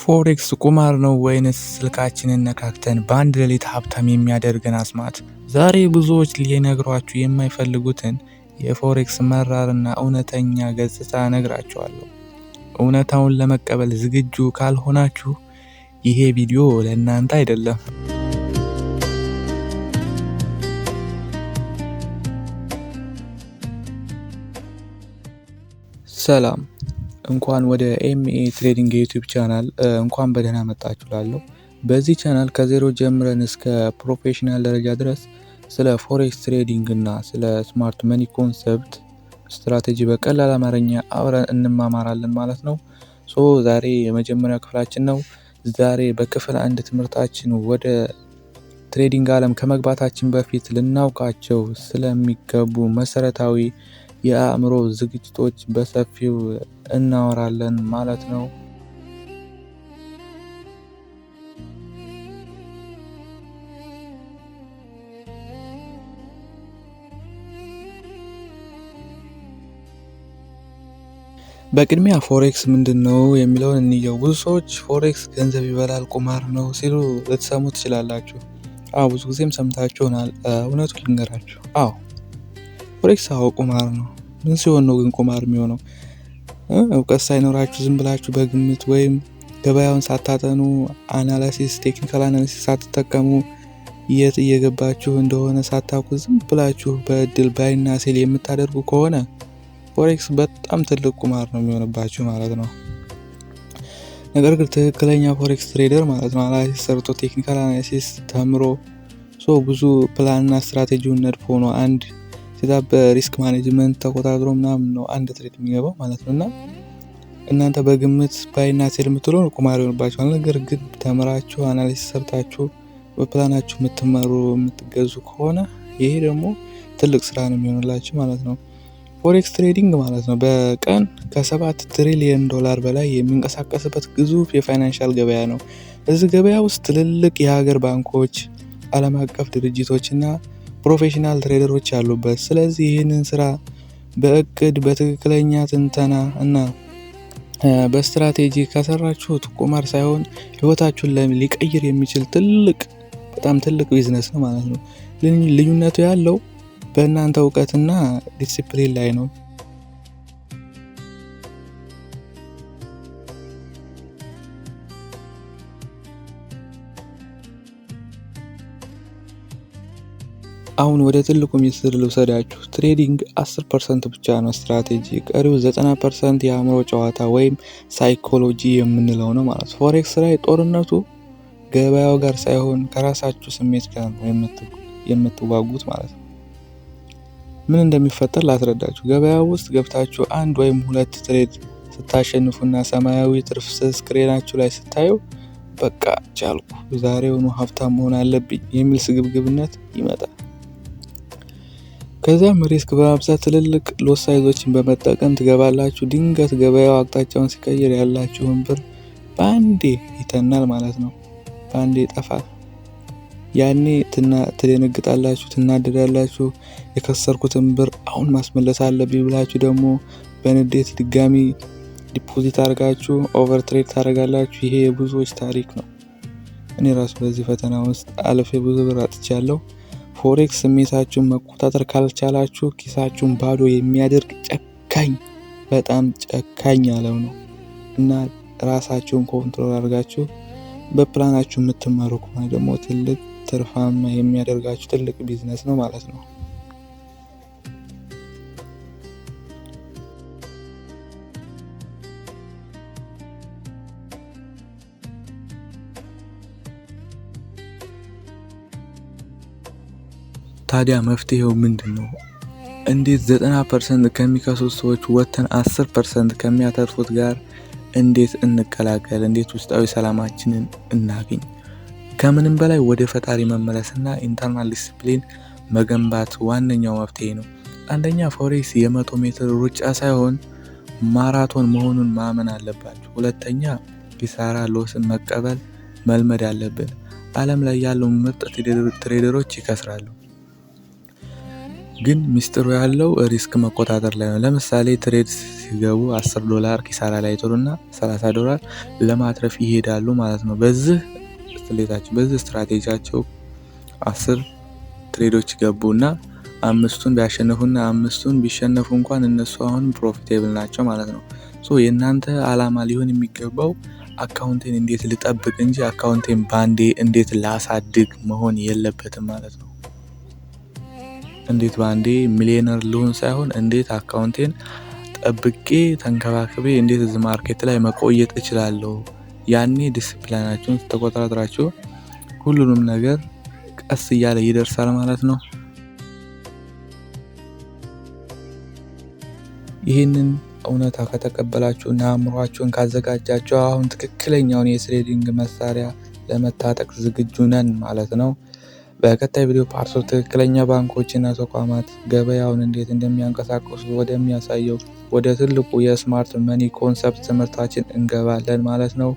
ፎሬክስ ቁማር ነው ወይንስ ስልካችንን ነካክተን በአንድ ሌሊት ሀብታም የሚያደርገን አስማት? ዛሬ ብዙዎች ሊነግሯችሁ የማይፈልጉትን የፎሬክስ መራርና እውነተኛ ገጽታ እነግራችኋለሁ። እውነታውን ለመቀበል ዝግጁ ካልሆናችሁ ይሄ ቪዲዮ ለእናንተ አይደለም። ሰላም፣ እንኳን ወደ ኤምኤ ትሬዲንግ የዩቲዩብ ቻናል እንኳን በደህና መጣችሁ እላለሁ። በዚህ ቻናል ከዜሮ ጀምረን እስከ ፕሮፌሽናል ደረጃ ድረስ ስለ ፎሬክስ ትሬዲንግ እና ስለ ስማርት መኒ ኮንሰፕት ስትራቴጂ በቀላል አማርኛ አብረን እንማማራለን ማለት ነው። ዛሬ የመጀመሪያ ክፍላችን ነው። ዛሬ በክፍል አንድ ትምህርታችን ወደ ትሬዲንግ ዓለም ከመግባታችን በፊት ልናውቃቸው ስለሚገቡ መሰረታዊ የአእምሮ ዝግጅቶች በሰፊው እናወራለን ማለት ነው። በቅድሚያ ፎሬክስ ምንድነው የሚለውን እንየው። ብዙ ሰዎች ፎሬክስ ገንዘብ ይበላል፣ ቁማር ነው ሲሉ ልትሰሙ ትችላላችሁ። ብዙ ጊዜም ሰምታችሁናል። እውነቱን ልንገራችሁ፣ ፎሬክስ ቁማር ነው። ምን ሲሆን ነው ግን ቁማር የሚሆነው? እውቀት ሳይኖራችሁ ዝም ብላችሁ በግምት ወይም ገበያውን ሳታጠኑ ቴክኒካል አናሊሲስ ሳትጠቀሙ የት እየገባችሁ እንደሆነ ሳታውቁ ዝም ብላችሁ በእድል ባይና ሴል የምታደርጉ ከሆነ ፎሬክስ በጣም ትልቅ ቁማር ነው የሚሆንባችሁ ማለት ነው። ነገር ግን ትክክለኛ ፎሬክስ ትሬደር ማለት ነው አናሊሲስ ሰርቶ ቴክኒካል አናሊሲስ ተምሮ ብዙ ፕላንና ስትራቴጂውን ነድፎ ነው አንድ በሪስክ ማኔጅመንት ተቆጣጥሮ ምናምን ነው አንድ ትሬድ የሚገባው ማለት ነው። እና እናንተ በግምት ባይና ሴል የምትሉ ቁማር ይሆንባችኋል። ነገር ግን ተምራችሁ አናሊሲስ ሰርታችሁ በፕላናችሁ የምትመሩ የምትገዙ ከሆነ ይሄ ደግሞ ትልቅ ስራ ነው የሚሆንላችሁ ማለት ነው። ፎሬክስ ትሬዲንግ ማለት ነው በቀን ከ7 ትሪሊየን ዶላር በላይ የሚንቀሳቀስበት ግዙፍ የፋይናንሻል ገበያ ነው። እዚህ ገበያ ውስጥ ትልልቅ የሀገር ባንኮች፣ ዓለም አቀፍ ድርጅቶችና ፕሮፌሽናል ትሬደሮች ያሉበት። ስለዚህ ይህንን ስራ በእቅድ በትክክለኛ ትንተና እና በስትራቴጂ ከሰራችሁት ቁማር ሳይሆን ህይወታችሁን ሊቀይር የሚችል በጣም ትልቅ ቢዝነስ ነው ማለት ነው። ልዩነቱ ያለው በእናንተ እውቀትና ዲሲፕሊን ላይ ነው። አሁን ወደ ትልቁ ሚስጥር ልውሰዳችሁ። ትሬዲንግ 10% ብቻ ነው ስትራቴጂ፣ ቀሪው 90% የአእምሮ ጨዋታ ወይም ሳይኮሎጂ የምንለው ነው ማለት ነው። ፎሬክስ ላይ ጦርነቱ ገበያው ጋር ሳይሆን ከራሳችሁ ስሜት ጋር ነው የምትዋጉት ማለት ነው። ምን እንደሚፈጠር ላስረዳችሁ። ገበያው ውስጥ ገብታችሁ አንድ ወይም ሁለት ትሬድ ስታሸንፉና ሰማያዊ ትርፍ ስክሪናችሁ ላይ ስታዩ በቃ ቻልኩ፣ ዛሬውኑ ሀብታም መሆን አለብኝ የሚል ስግብግብነት ይመጣል። ከዛም ሪስክ በማብዛት ትልልቅ ሎስ ሳይዞችን በመጠቀም ትገባላችሁ። ድንገት ገበያው አቅጣጫውን ሲቀይር ያላችሁን ብር በአንዴ ይተናል ማለት ነው። በአንዴ ይጠፋል። ያኔ ትደነግጣላችሁ፣ ትናደዳላችሁ። የከሰርኩትን ብር አሁን ማስመለስ አለብኝ ብላችሁ ደግሞ በንዴት ድጋሚ ዲፖዚት አድርጋችሁ ኦቨር ትሬድ ታደርጋላችሁ። ይሄ የብዙዎች ታሪክ ነው። እኔ ራሱ በዚህ ፈተና ውስጥ አልፌ ብዙ ብር አጥቻለሁ። ፎሬክስ ስሜታችሁን መቆጣጠር ካልቻላችሁ ኪሳችሁን ባዶ የሚያደርግ በጣም ጨካኝ ያለው ነው እና ራሳችሁን ኮንትሮል አድርጋችሁ በፕላናችሁ የምትመሩ ከሆነ ደግሞ ትልቅ ትርፋማ የሚያደርጋችሁ ትልቅ ቢዝነስ ነው ማለት ነው። ታዲያ መፍትሄው ምንድነው? እንዴት 90% ከሚከሱት ሰዎች ወጥተን 10% ከሚያተርፉት ጋር እንዴት እንቀላቀል? እንዴት ውስጣዊ ሰላማችንን እናገኝ? ከምንም በላይ ወደ ፈጣሪ መመለስና ኢንተርናል ዲሲፕሊን መገንባት ዋነኛው መፍትሄ ነው። አንደኛ ፎሬክስ የ100 ሜትር ሩጫ ሳይሆን ማራቶን መሆኑን ማመን አለባችሁ። ሁለተኛ ኪሳራ ሎስን መቀበል መልመድ አለብን። ዓለም ላይ ያሉ ምርጥ ትሬደሮች ይከስራሉ። ግን ሚስጥሩ ያለው ሪስክ መቆጣጠር ላይ ነው። ለምሳሌ ትሬድ ሲገቡ $10 ኪሳራ ላይ ይጥሉና $30 ለማትረፍ ይሄዳሉ ማለት ነው። በዚህ ስትራቴጂያቸው 10 ትሬዶች ገቡና 5ቱን ቢያሸንፉና 5ቱን ቢሸነፉ እንኳን እነሱ አሁን ፕሮፊቴብል ናቸው ማለት ነው። የእናንተ አላማ ሊሆን የሚገባው አካውንቴን እንዴት ልጠብቅ እንጂ አካውንቴን ባንዴ እንዴት ላሳድግ መሆን የለበትም ማለት ነው። እንዴት ባንዴ ሚሊዮነር ልሆን ሳይሆን እንዴት አካውንቴን ጠብቄ ተንከባክቤ እንዴት እዚህ ማርኬት ላይ መቆየት እችላለሁ። ያኔ ዲሲፕሊናችሁን ተቆጣጥራችሁ ሁሉንም ነገር ቀስ እያለ ይደርሳል ማለት ነው። ይህንን እውነታ ከተቀበላችሁና አእምሯችሁን ካዘጋጃችሁ አሁን ትክክለኛውን የትሬዲንግ መሳሪያ ለመታጠቅ ዝግጁ ነን ማለት ነው። በቀጣይ ቪዲዮ ፓርት ትክክለኛ ባንኮችና ተቋማት ገበያውን እንዴት እንደሚያንቀሳቅሱ ወደሚያሳየው ወደ ትልቁ የስማርት መኒ ኮንሰፕት ትምህርታችን እንገባለን ማለት ነው።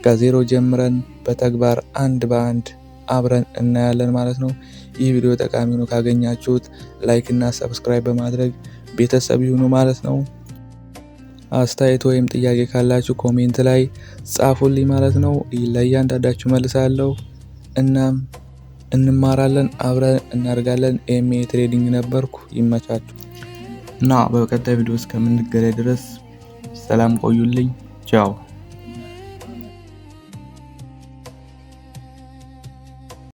ከዜሮ ጀምረን በተግባር አንድ በአንድ አብረን እናያለን ማለት ነው። ይህ ቪዲዮ ጠቃሚ ነው ካገኛችሁት ላይክ እና ሰብስክራይብ በማድረግ ቤተሰብ ይሁኑ ማለት ነው። አስተያየት ወይም ጥያቄ ካላችሁ ኮሜንት ላይ ጻፉልኝ ማለት ነው። ለእያንዳንዳችሁ መልሳለሁ። እናም እንማራለን፣ አብረን እናደርጋለን። ኤምኤ ትሬዲንግ ነበርኩ። ይመቻችሁ እና በቀጣይ ቪዲዮ እስከምንገናኝ ድረስ ሰላም ቆዩልኝ። ቻው።